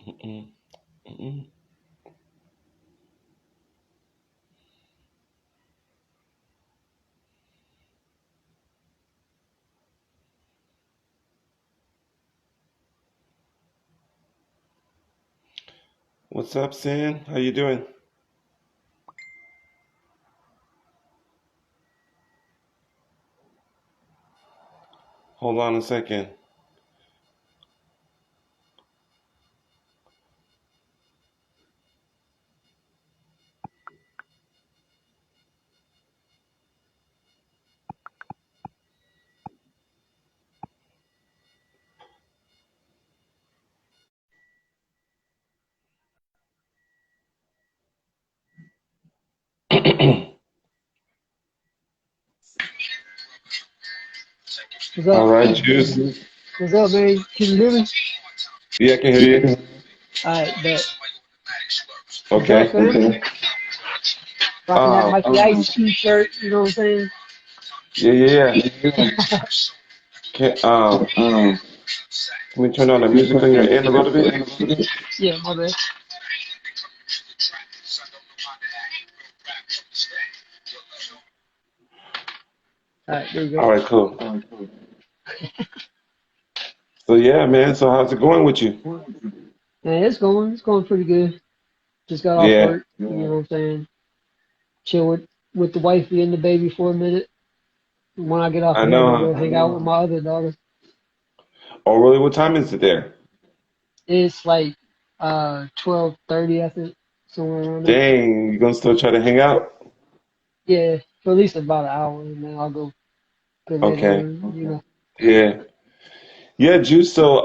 Mm, mm. What's up, Sam? How you doing? Hold on a second. What's All up? right, Juice. What's up, man? Can you hear me? Yeah, I can hear you. Alright, bet. What's up, Okay. fam? Rocking that Um, Mikey Ice t-shirt, you know what I'm saying? yeah, yeah, yeah. Can, can we turn on the music on your end a little bit? Yeah, my bad. Alright, there you go. All right, cool. So yeah, man. So how's it going with you? Man, it's going pretty good. Just got off Yeah, work, you know what I'm saying? Chill with the wifey and the baby for a minute. When I get off I of here, I'm gonna know. go hang out with my other daughter. Oh, really? What time is it there? It's like 12:30, I think, somewhere around there. Dang, you gonna still try to hang out? Yeah, for at least about an hour, and then I'll go lay Okay. down, you know. Yeah. Yeah, Juice. So,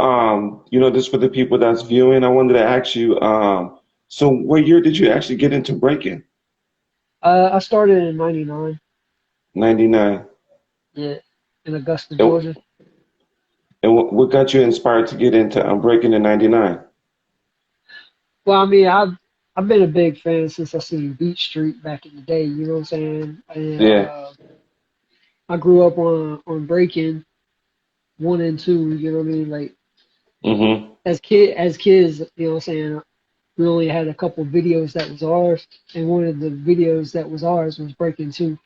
just for the people that's viewing, I wanted to ask you, so what year did you actually get into breaking? I started in '99. 99. Yeah, in Augusta, And, Georgia. and what got you inspired to get into breaking in 99? Well, I mean, I've been a big fan since I seen Beat Street back in the day. You know what I'm saying? And Yeah. I grew up on Breaking one and two. You know what I mean? Like Mm-hmm. as kids, you know what I'm saying? We only had a couple videos that was ours, and one of the videos that was ours was Breaking Two. You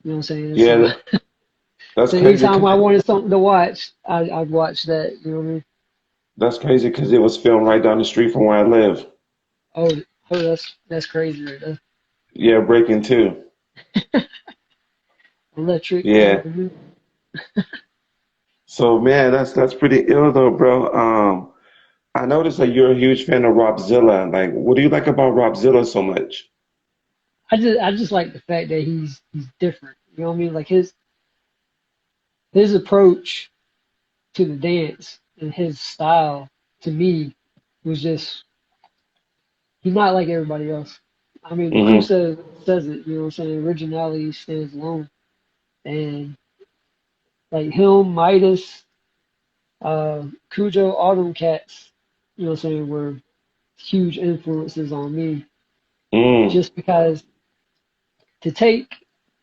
know what I'm saying? Yeah, So, that's so crazy. anytime I wanted something to watch, I'd watch that. You know what I mean? That's crazy because it was filmed right down the street from where I live. Oh, oh, that's crazy right there. Yeah, breaking too. Electric. Yeah. Mhm. So man, that's pretty ill though, bro. I noticed that you're a huge fan of Robzilla. Like, what do you like about Robzilla so much? I just like the fact that he's different. You know what I mean? Like his approach to the dance and his style to me was just he's not like everybody else. I mean, the crew Mm-hmm. says it. You know what I'm saying? Originality stands alone, and like him, Midas, Cujo, all them cats. You know what I'm saying? Were huge influences on me Mm. just because to take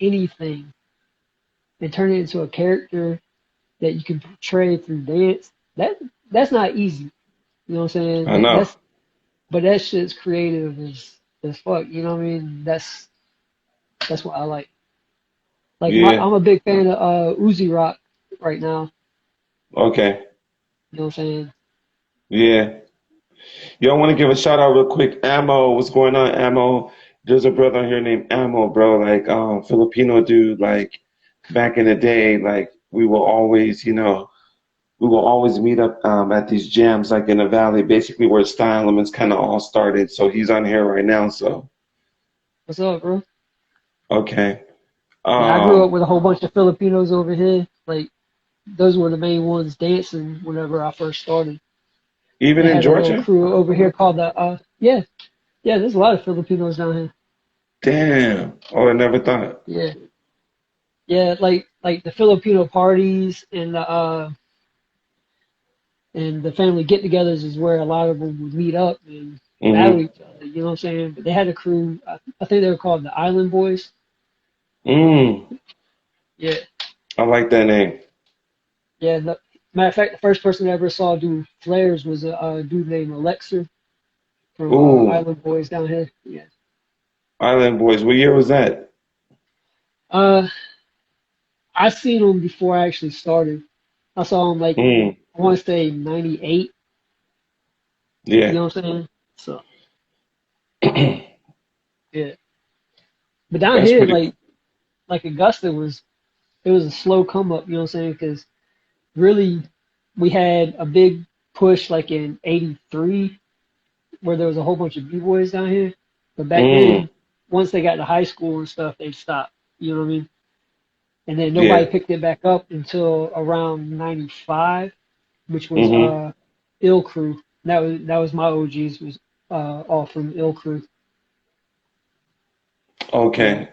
anything and turn it into a character that you can portray through dance, that's not easy. You know what I'm saying? I know. But that shit's creative as fuck. You know what I mean? That's what I like. Like Yeah. I'm a big fan of Uzi Rock right now. Okay. You know what I'm saying? Yeah. Yo, I want to give a shout out real quick. Ammo, what's going on, Ammo? There's a brother here named Ammo, bro. Like, Filipino dude. Like, back in the day, like we will always meet up at these jams, like in the valley, basically where Style Elements kind of all started. So he's on here right now. So What's up, bro? okay. Yeah, I grew Um, up with a whole bunch of Filipinos over here. Like those were the main ones dancing whenever I first started. even They in had a little Georgia? crew over here called the yeah. There's a lot of Filipinos down here. Damn. Oh, I never thought. Yeah, yeah. Like the Filipino parties and the family get-togethers is where a lot of them would meet up and battle Mm-hmm. each other. You know what I'm saying? But they had a crew. I think they were called the Island Boys. Mm. Yeah, I like that name. yeah. No, Matter of fact, the first person I ever saw do flares was a dude named Alexa from Ooh, Island Boys down here. Yeah. Island Boys. What year was that? Uh, I seen him before I actually started. I saw him like Mm, I want to say '98. You yeah. know what I'm saying? So yeah. But down That's here, pretty. like Augusta was, it was a slow come up. You know what I'm saying? Because really, we had a big push like in '83 where there was a whole bunch of b-boys down here. But back Mm, then, once they got to high school and stuff, they stopped. You know what I mean? And then nobody yeah. picked it back up until around '95, which was Mm-hmm. Ill Crew. That was my OGs was all from Ill Crew. Yeah. Okay.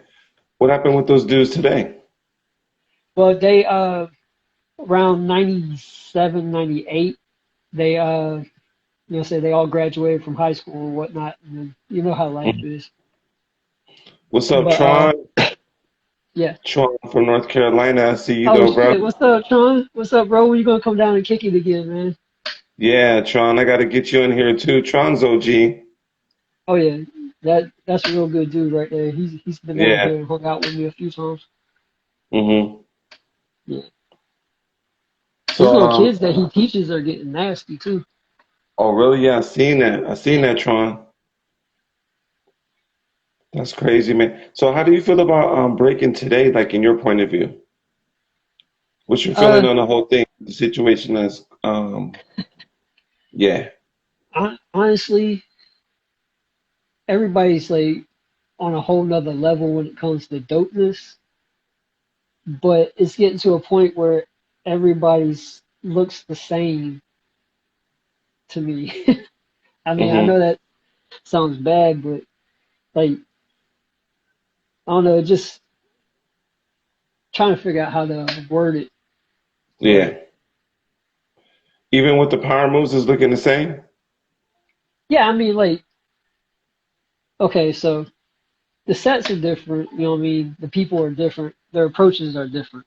What happened with those dudes today? Well, they around '97, '98, they say they all graduated from high school or whatnot, and then you know how life Mhm. is. What's up, But Tron? yeah. Tron from North Carolina. I see you Oh though, bro. shit, what's up, Sean? What's up, bro? When you gonna come down and kick it again, man? Yeah, Tron. I got to get you in here too. Tron's OG. Oh yeah, that's a real good dude right there. He's been down Yeah. here and hung out with me a few times. Mm-hmm. Yeah. His So, little kids that he teaches are getting nasty too. oh, really? Yeah, I seen that. I seen that, Tron. That's crazy, man. So, how do you feel about breaking today, like in your point of view? What's your feeling Uh, on the whole thing, the situation that's, yeah. Honestly, everybody's like on a whole nother level when it comes to dopeness, but it's getting to a point where everybody's looks the same to me. I mean, I Mm-hmm. know that sounds bad, but like I don't know, just trying to figure out how to word it. But Yeah. Even with the power moves is looking the same? yeah, I mean, like, okay, so the sets are different, you know what I mean? The people are different, their approaches are different.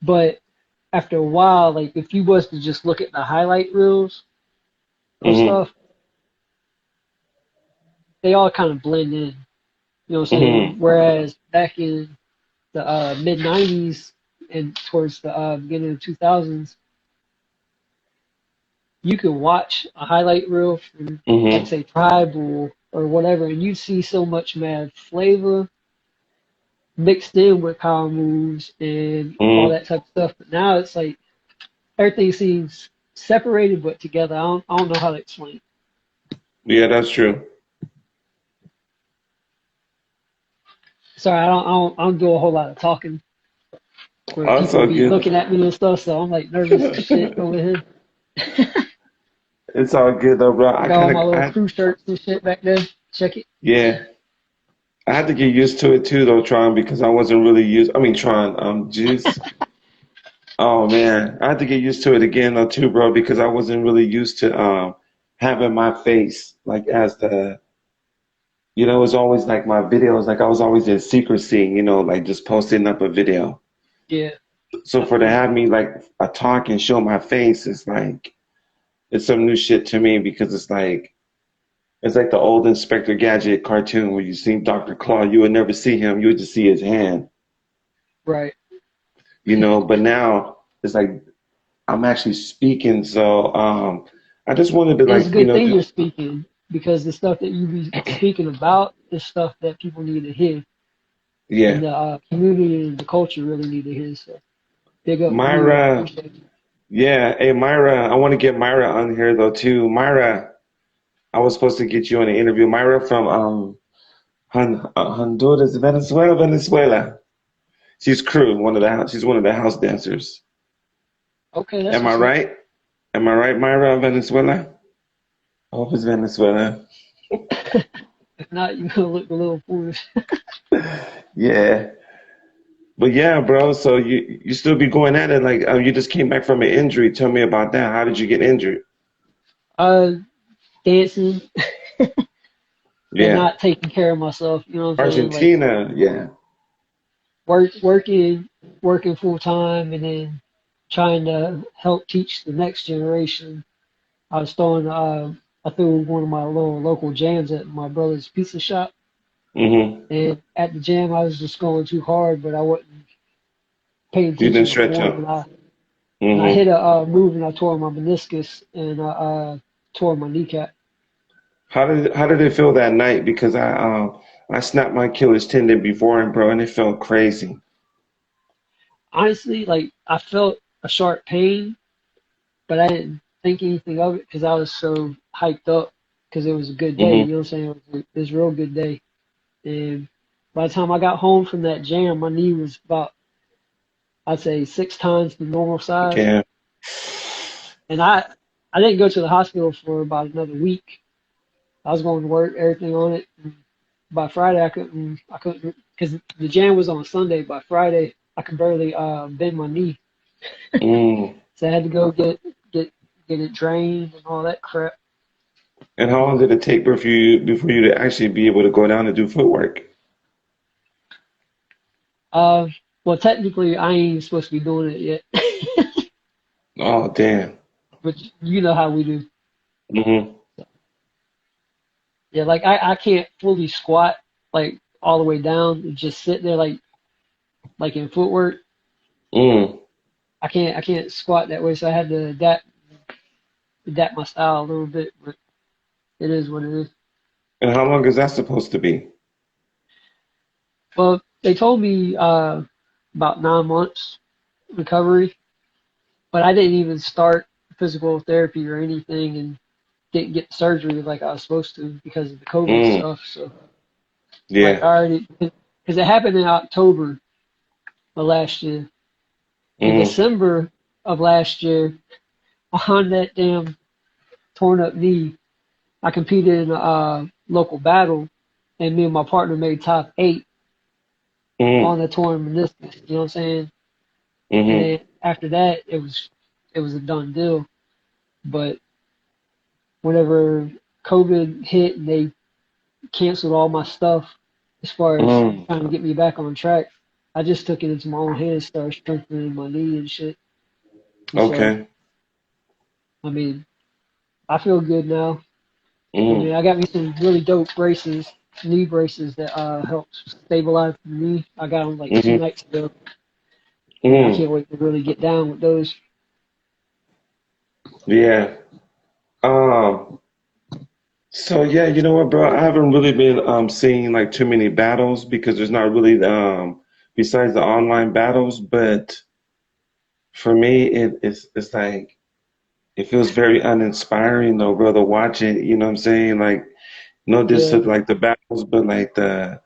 But after a while, like, if you was to just look at the highlight reels of Mm-hmm. stuff, they all kind of blend in, you know what I'm saying? Mm-hmm. Whereas back in the mid 90s and towards the beginning of 2000s, you could watch a highlight reel from, like, Mm-hmm. say, Tribal or whatever, and you see so much mad flavor mixed in with power moves and all Mm-hmm. that type of stuff. But now it's like everything seems separated but together. I don't know how to explain it. Yeah, that's true. Sorry, I don't do a whole lot of talking where people Also be good. looking at me and stuff, so I'm like nervous and shit over here. It's all good though, bro. I I got all kind my of, little crew shirts and shit back there. Check it. yeah. I had to get used to it too, though, Tron, because I wasn't really used. I mean, Tron, Juice. Oh man, I had to get used to it again though too, bro, because I wasn't really used to having my face like as the, it was always like my videos, like I was always in secrecy, like just posting up a video. Yeah, So I for to feel you. have me like a talk and show my face, it's like it's some new shit to me because it's like the old Inspector Gadget cartoon where you see Dr. Claw, you would never see him, you would just see his hand. Right. But now it's like I'm actually speaking. So I just wanted to And it's a like, good thing you're speaking because the stuff that you be speaking about is stuff that people need to hear and yeah, the community and the culture really need to hear. So big up to you. I Myra. appreciate you. Yeah, hey Myra, I want to get Myra on here though too. Myra, I was supposed to get you on an interview. Myra from Honduras, Venezuela. She's crew, she's one of the house dancers. Okay, that's Am I what's up. right? Am I right, Myra, Venezuela? I hope it's Venezuela. If not, you're gonna look a little foolish. Yeah. But yeah, bro. So you still be going at it like you just came back from an injury. Tell me about that. How did you get injured? Uh, Dancing and Yeah, not taking care of myself. You know what I'm saying? Like Argentina. Yeah. working full time, and then trying to help teach the next generation. I threw one of my little local jams at my brother's pizza shop, Mm-hmm. and at the jam I was just going too hard, but I wasn't paying You didn't attention to stretch form, up. and I hit Mm-hmm. a move and I tore my meniscus and I tore my kneecap. How did it feel that night? Because I snapped my Achilles tendon before and bro, and it felt crazy. Honestly, like I felt a sharp pain, but I didn't think anything of it because I was so hyped up because it was a good day. You Mm-hmm. know what I'm saying? It was a real good day. And by the time I got home from that jam, my knee was about, I'd say, 6 times the normal size. Yeah. And I didn't go to the hospital for about another week. I was going to work, everything on it. And by Friday, I couldn't, because the jam was on Sunday. By Friday, I could barely bend my knee. Mm. So I had to go get get it drained and all that crap. And how long But did it take before you to actually be able to go down and do footwork? uh, well, technically, I ain't supposed to be doing it yet. Oh, damn. But you know how we do. Mm-hmm. Yeah, like I can't fully squat like all the way down and just sit there like in footwork. Mm. I can't squat that way, so I had to adapt my style a little bit, but it is what it is. And how long is that supposed to be? Well, they told me about 9 months recovery, but I didn't even start physical therapy or anything and didn't get surgery like I was supposed to because of the COVID Mm. stuff. So like I Yeah. already, because it happened in October of last year. In Mm-hmm. December of last year, on that damn torn up knee, I competed in a local battle, and me and my partner made top 8 on Mm-hmm. the torn meniscus. You know what I'm saying? And Mm-hmm. then after that, it was a done deal. But whenever COVID hit and they canceled all my stuff as far as Mm. trying to get me back on track, I just took it into my own hands, started strengthening my knee and shit. And so, Okay. I mean, I feel good now. I mean, Mm. I got me some really dope braces, knee braces that help stabilize the knee. I got them like two Mm-hmm. nights ago, and I Mm. can't wait to really get down with those. Yeah. Um, so yeah, you know what, bro? I haven't really been seeing like too many battles because there's not really besides the online battles, but for me it's like it feels very uninspiring though, bro, to watch it, you know what I'm saying? Like no diss to Yeah, like the battles, but like the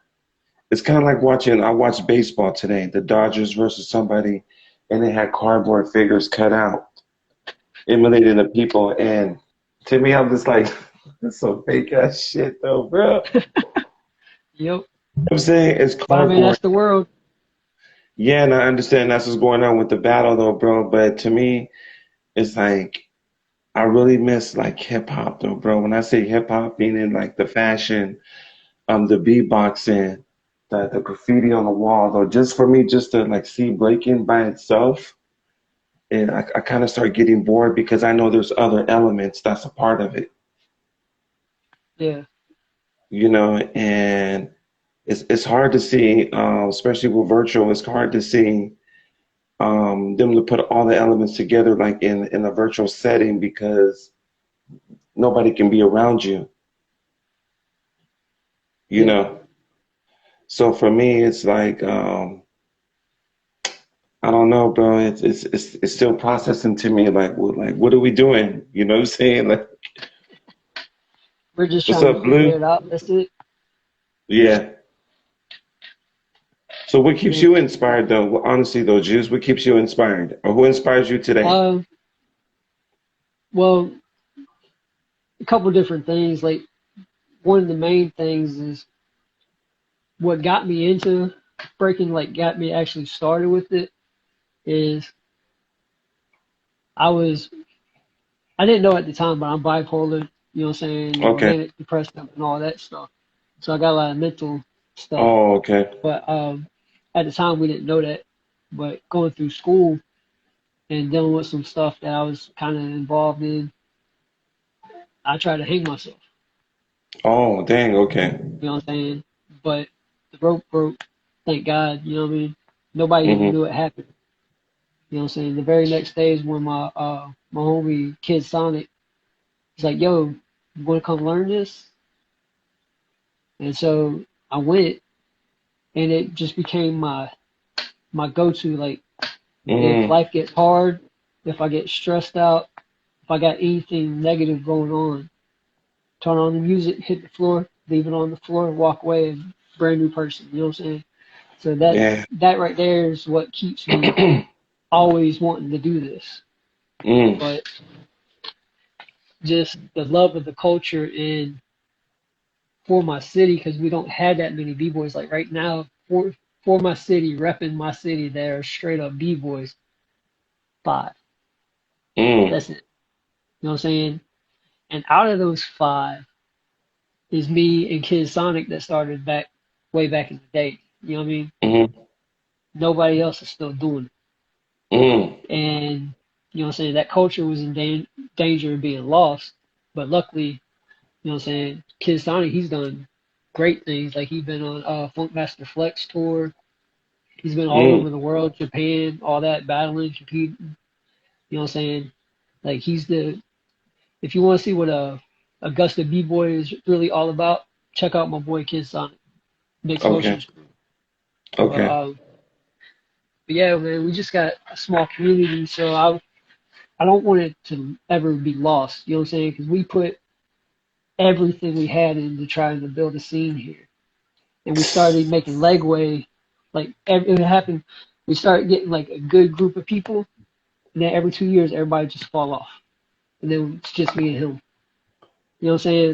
it's kind of like I watched baseball today, the Dodgers versus somebody, and they had cardboard figures cut out, emulating the people. And to me, I'm just like, that's some fake ass shit though, bro. You know yep. what I'm saying? It's But I mean, cardboard. that's the world. Yeah, and I understand that's what's going on with the battle though, bro. But to me, it's like I really miss like hip hop though, bro. When I say hip hop, meaning like the fashion, the beatboxing, the graffiti on the wall, though, just for me, just to like see breaking by itself, and I kind of start getting bored because I know there's other elements that's a part of it, Yeah, you know, and it's hard to see, especially with virtual, it's hard to see them to put all the elements together like in a virtual setting because nobody can be around you, you yeah. know. So for me, it's like I don't know, bro. It's still processing to me. Like what are we doing? You know what I'm saying? Like, We're just what's trying to up, figure Blue? it out. That's it. Yeah. So what keeps Yeah. you inspired though? Well, honestly though, Juice, what keeps you inspired? Or who inspires you today? Uh, well, a couple different things. Like one of the main things is what got me into breaking, like got me actually started with it is I was I didn't know at the time, but I'm bipolar, you know what I'm saying, and Okay. manic depressive and all that stuff. So I got a lot of mental stuff. Oh, okay. But at the time we didn't know that. But going through school, and dealing with some stuff that I was kind of involved in, I tried to hang myself. Oh, dang. Okay. You know what I'm saying? But the rope broke. Thank God. You know what I mean? Nobody even Mm-hmm. knew it happened. You know what I'm saying? The very next day is when my homie Kid Sonic was like, "Yo, you want to come learn this?" And so I went, and it just became my go-to. Like, if Mm-hmm. life gets hard, if I get stressed out, if I got anything negative going on, turn on the music, hit the floor, leave it on the floor, walk away, and brand new person. You know what I'm saying? So Yeah. that right there is what keeps me always wanting to do this. Mm. But just the love of the culture and for my city, because we don't have that many b-boys. Like right now, for my city, repping my city, there are straight up b-boys, five. Mm. That's it. You know what I'm saying? And out of those five is me and Kid Sonic that started back way back in the day. You know what I mean? Mm-hmm. Nobody else is still doing Mm. it. And you know what I'm saying? That culture was in danger of being lost. But luckily, you know what I'm saying? Kid Sonic, he's done great things. Like he's been on Funkmaster Flex tour. He's been all Mm. over the world, Japan, all that, battling, competing. You know what I'm saying? Like he's the. If you want to see what Augusta B-Boy is really all about, check out my boy Kid Sonic, Mixed Okay. Motions crew. But Okay. um, but yeah, man, we just got a small community, so I don't want it to ever be lost. You know what I'm saying? Because we put everything we had into trying to build a scene here, and we started making legway. Like it happened, we started getting like a good group of people, and then every 2 years, everybody just fall off, and then it's just me and him. You know what I'm saying?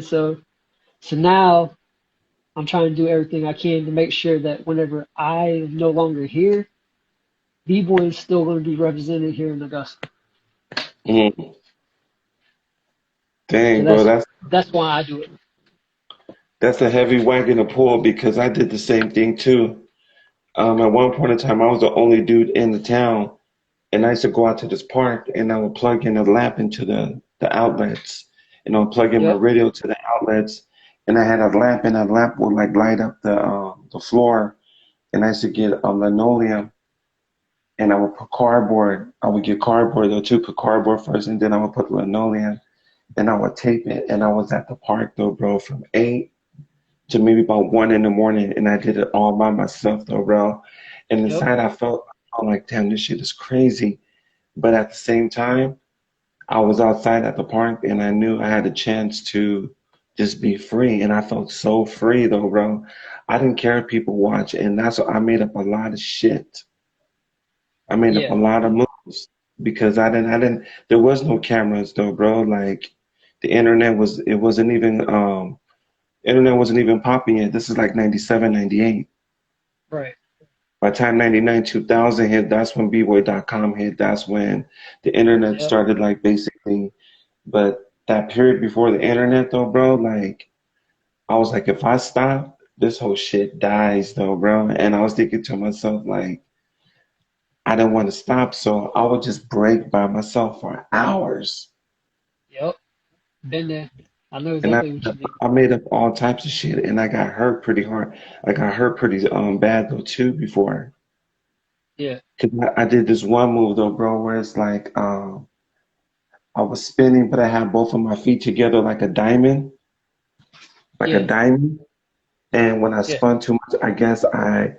So now I'm trying to do everything I can to make sure that whenever I am no longer here, B-Boy is still going to be represented here in Augusta. Mm. So Dang, bro, that's why I do it. that's a heavy wagon to pull because I did the same thing too. At one point in time, I was the only dude in the town, and I used to go out to this park, and I would plug in a lap into the outlets, and I would plug in my Yep, radio to the outlets, and I had a lamp, and that lamp would like light up the floor, and I used to get a linoleum, and I would put cardboard. I would get cardboard though too, put cardboard first, and then I would put linoleum, and I would tape it, and I was at the park though, bro, from 8 to maybe about 1 in the morning, and I did it all by myself though, bro. And yep, inside, I'm like, damn, this shit is crazy. But at the same time, I was outside at the park, and I knew I had a chance to just be free, and I felt so free though, bro. I didn't care if people watch, and that's what I made up a lot of shit. I made up a yeah, lot of moves because I didn't. There was no cameras though, bro. Like the internet was, it wasn't even internet wasn't even popping yet. This is like 97, 98. right, By the time 99, 2000 hit, that's when bboy.com hit. That's when the internet yep, started, like, basically. But that period before the internet, though, bro, like, I was like, if I stop, this whole shit dies, though, bro. And I was thinking to myself, like, I didn't want to stop, so I would just break by myself for hours. yep. Been there. I know And exactly what you mean. I made up all types of shit, and I got hurt pretty hard. I got hurt pretty bad though too before. Yeah, 'Cause I did this one move though, bro, where it's like I was spinning, but I had both of my feet together like a yeah, diamond. And when I yeah, spun too much, I guess I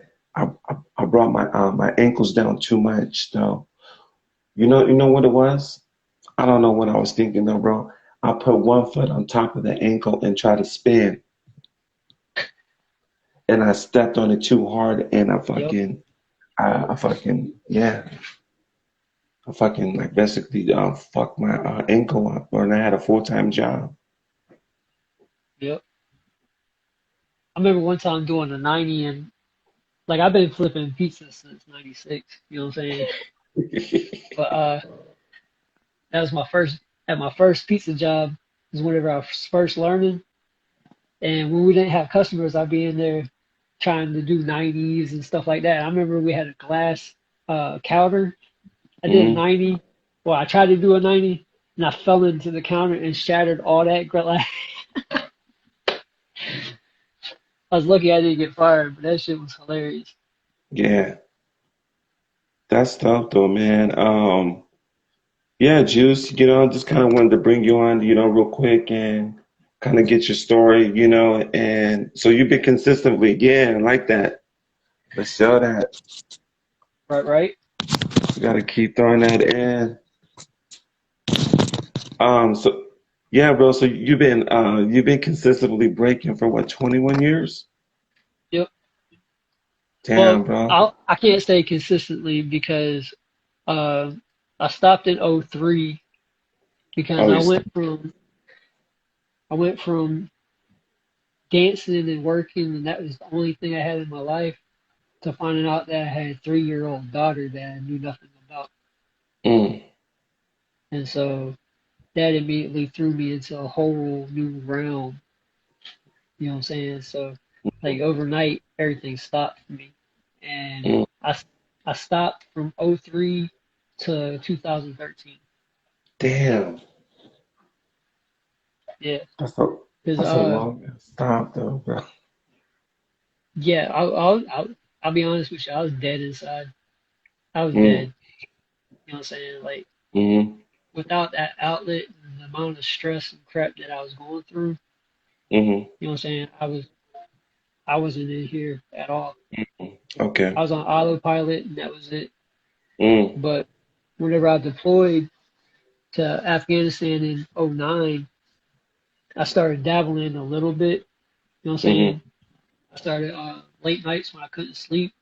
brought my ankles down too much though. You know what it was? I don't know what I was thinking though, bro. I put one foot on top of the ankle and try to spin, and I stepped on it too hard, and yep, I fucking yeah. I fucking like basically fucked my ankle up, and I had a full-time job. yep. I remember one time doing a 90 and like I've been flipping pizza since '96. You know what I'm saying? But that was my first at my first pizza job was whenever I was first learning. And when we didn't have customers, I'd be in there trying to do 90s and stuff like that. I remember we had a glass counter, I did Mm-hmm. 90. Well, I tried to do a 90, and I fell into the counter and shattered all that. I was lucky I didn't get fired, but that shit was hilarious. Yeah, that's tough though, man. Yeah, Juice, just kind of wanted to bring you on, real quick and kind of get your story, and so you've been consistently, yeah, I like that. Let's show that. Right, right. We got to keep throwing that in. So yeah, bro, so you've been consistently breaking for what, 21 years? Yep. Damn, Well, bro. I can't say consistently because uh, I stopped in '03 because Oh, I went from dancing and working, and that was the only thing I had in my life, to finding out that I had a 3-year-old daughter that I knew nothing about. mm, And so that immediately threw me into a whole new realm. You know what I'm saying? So, like overnight, everything stopped for me. And mm. I stopped from '03 to 2013. Damn. Yeah. That's a Because, that's a long stop though, bro. yeah, I'll be honest with you, I was dead inside. I was Mm, dead. You know what I'm saying? Like, mm, without that outlet and the amount of stress and crap that I was going through, mm, you know what I'm saying? I wasn't in here at all. I okay. was on autopilot and that was it. Mm, But whenever I deployed to Afghanistan in '09, I started dabbling a little bit. You know what I'm mm, saying? I started late nights when I couldn't sleep.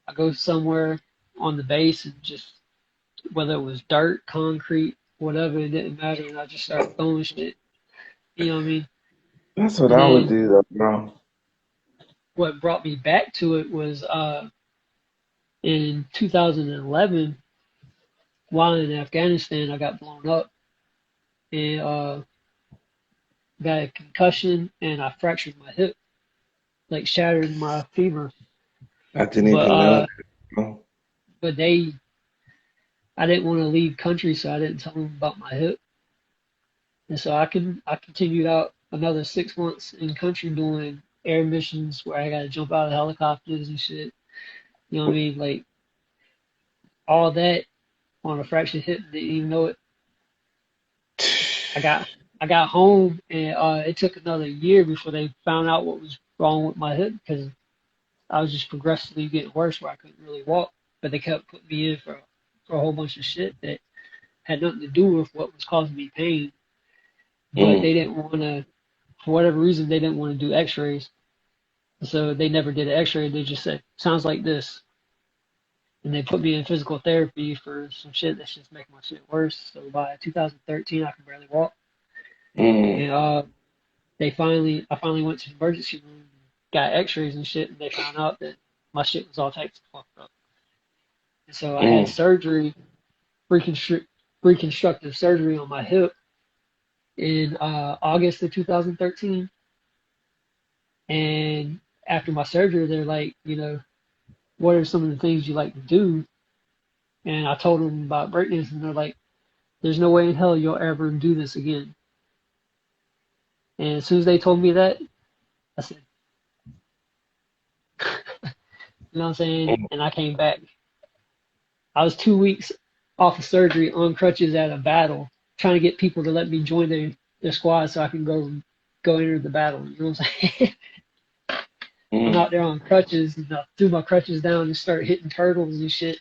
I go somewhere on the base and just, whether it was dirt, concrete, whatever, it didn't matter. And I just started throwing shit. You know what I mean? that's what And I would then do though, bro. what brought me back to it was in 2011, while in Afghanistan, I got blown up and got a concussion and I fractured my hip, like shattered my femur. I didn't But even know uh, that, bro. but I didn't want to leave country, so I didn't tell them about my hip. And so I continued out another 6 months in country doing air missions where I got to jump out of helicopters and shit. You know what I mean? Like all that on a fractured hip, didn't even know it. I got I got home and it took another year before they found out what was wrong with my hip because I was just progressively getting worse where I couldn't really walk. But they kept putting me in for a whole bunch of shit that had nothing to do with what was causing me pain. But Mm, they didn't want to, for whatever reason, they didn't want to do X-rays. So they never did an X-ray. They just said sounds like this, and they put me in physical therapy for some shit that's just making my shit worse. So by 2013, I can barely walk, mm, and I finally went to the emergency room, got X-rays and shit, and they found out that my shit was all types of fucked up. And so I had mm. surgery, reconstruct, reconstructive surgery on my hip in August of 2013. And after my surgery, they're like, what are some of the things you like to do? And I told them about breakdance, and they're like, there's no way in hell you'll ever do this again. And as soon as they told me that, I said, you know what I'm saying? Mm, And I came back. I was 2 weeks off of surgery on crutches at a battle, trying to get people to let me join their squad so I can go enter the battle. You know what I'm saying? I'm mm. out there on crutches, and I threw my crutches down and started hitting turtles and shit.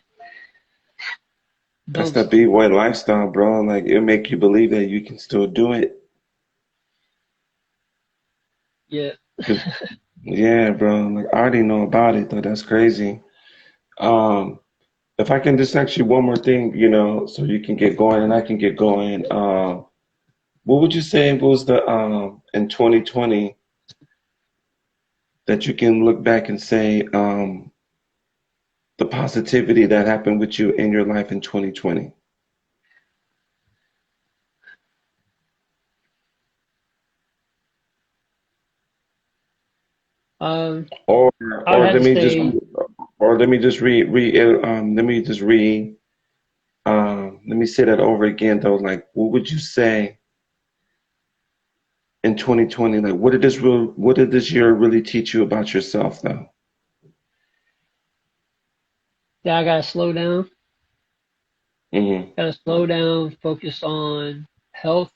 That's Dumb that stuff. B-boy lifestyle, bro. Like it'll make you believe that you can still do it. Yeah. 'Cause, yeah, bro. Like I already know about it though. That's crazy. Um, if I can just ask you one more thing, so you can get going and I can get going. What would you say was the in 2020 that you can look back and say the positivity that happened with you in your life in 2020? Um, Or I would or have let to me just say Or let me just let me just let me say that over again though. Like, what would you say in 2020? Like, what did this year really teach you about yourself though? Yeah, I gotta slow down. Mm-hmm. Gotta slow down, focus on health,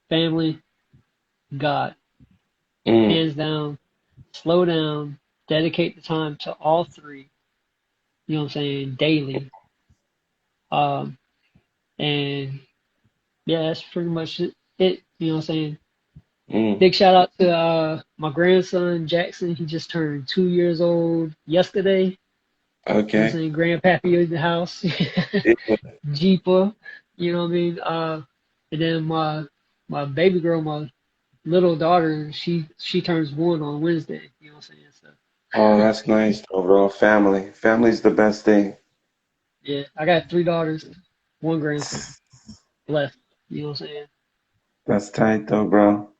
family, God. Mm, Hands down, slow down, dedicate the time to all three, you know what I'm saying, daily. Um, and yeah, that's pretty much it, you know what I'm saying. mm. Big shout out to my grandson Jackson. He just turned 2 years old yesterday. You know what I'm Okay. saying? Grandpappy in the house. Yeah. Jeeper. You know what I mean? And then my baby girl, my little daughter, she turns 1 on Wednesday. You know what I'm saying? So Oh, that's nice. Overall, family. Family's the best thing. yeah, I got 3 daughters, 1 grandson left. You know what I'm saying? That's tight though, bro.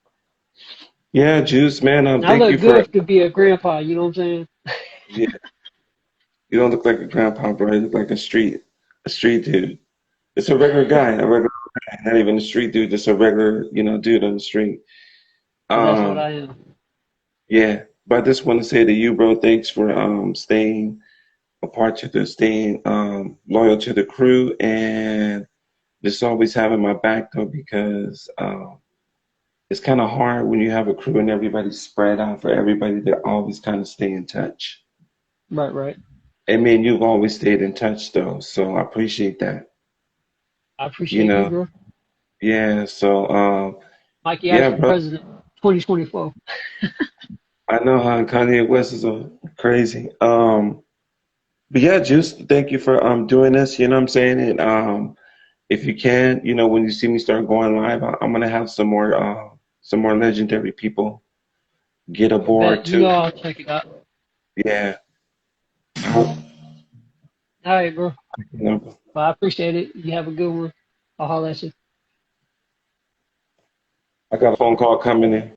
Yeah, Juice, man. And I Thank you look for. good to be a grandpa. You know what I'm saying? Yeah, you don't look like a grandpa, bro. You look like a street dude. It's a regular guy, not even a street dude, just a regular, dude on the street. And that's what Um, I am. yeah. But I just want to say to you, bro, thanks for staying a part to the staying loyal to the crew and just always having my back though because it's kind of hard when you have a crew and everybody's spread out for everybody to always kind of stay in touch. Right, right. I mean, you've always stayed in touch though, so I appreciate that. I You appreciate you, know, bro. yeah. So, Mikey yeah, Ice bro. president, 2024. I know how Kanye West is crazy. But yeah, just thank you for doing this. You know what I'm saying? And if you can, when you see me start going live, I'm gonna have some more legendary people get aboard Bet. You know too. I'll check it out. Yeah. I hope, All right, bro. you know, Well, I appreciate it. You have a good one. I'll holler at you. I got a phone call coming in.